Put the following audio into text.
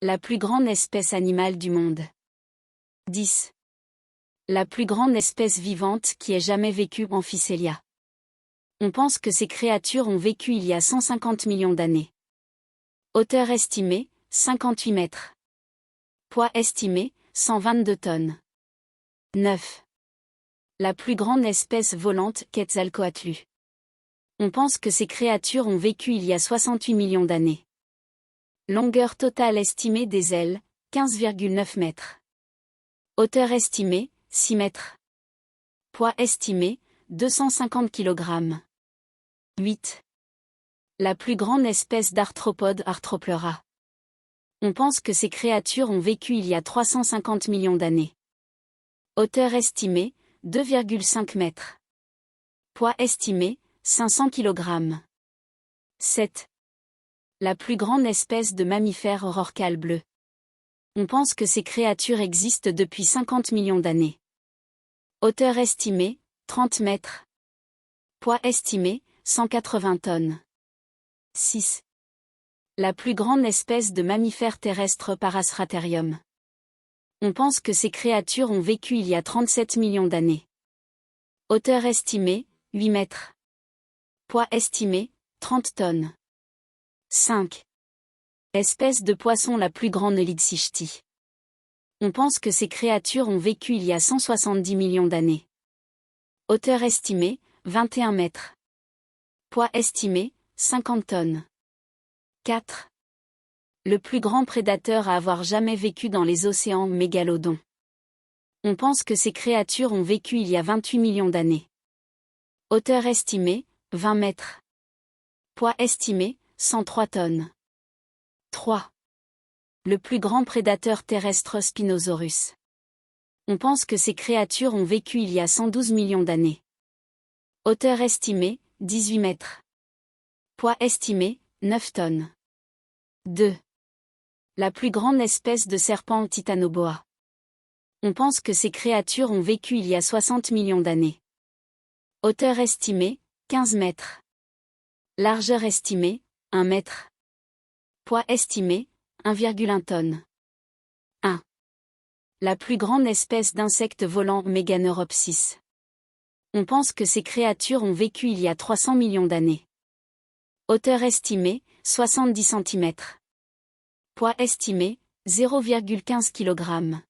La plus grande espèce animale du monde. 10. La plus grande espèce vivante qui ait jamais vécu, Amphicelia. On pense que ces créatures ont vécu il y a 150 millions d'années. Hauteur estimée, 58 mètres. Poids estimé, 122 tonnes. 9. La plus grande espèce volante, Quetzalcoatl. On pense que ces créatures ont vécu il y a 68 millions d'années. Longueur totale estimée des ailes, 15,9 mètres. Hauteur estimée, 6 mètres. Poids estimé, 250 kg. 8. La plus grande espèce d'arthropode, Arthropleura. On pense que ces créatures ont vécu il y a 350 millions d'années. Hauteur estimée, 2,5 mètres. Poids estimé, 500 kg. 7. La plus grande espèce de mammifère rorqual bleu. On pense que ces créatures existent depuis 50 millions d'années. Hauteur estimée, 30 mètres. Poids estimé, 180 tonnes. 6. La plus grande espèce de mammifère terrestre Parasraterium. On pense que ces créatures ont vécu il y a 37 millions d'années. Hauteur estimée, 8 mètres. Poids estimé, 30 tonnes. 5. Espèce de poisson la plus grande, Lydsichthys. On pense que ces créatures ont vécu il y a 170 millions d'années. Hauteur estimée, 21 mètres. Poids estimé, 50 tonnes. 4. Le plus grand prédateur à avoir jamais vécu dans les océans, Mégalodon. On pense que ces créatures ont vécu il y a 28 millions d'années. Hauteur estimée, 20 mètres. Poids estimé, 103 tonnes. 3. Le plus grand prédateur terrestre, Spinosaurus. On pense que ces créatures ont vécu il y a 112 millions d'années. Hauteur estimée, 18 mètres. Poids estimé, 9 tonnes. 2. La plus grande espèce de serpent, Titanoboa. On pense que ces créatures ont vécu il y a 60 millions d'années. Hauteur estimée, 15 mètres. Largeur estimée, 1 mètre. Poids estimé, 1,1 tonne. 1. La plus grande espèce d'insecte volant, Meganeuropsis. On pense que ces créatures ont vécu il y a 300 millions d'années. Hauteur estimée, 70 cm. Poids estimé, 0,15 kg.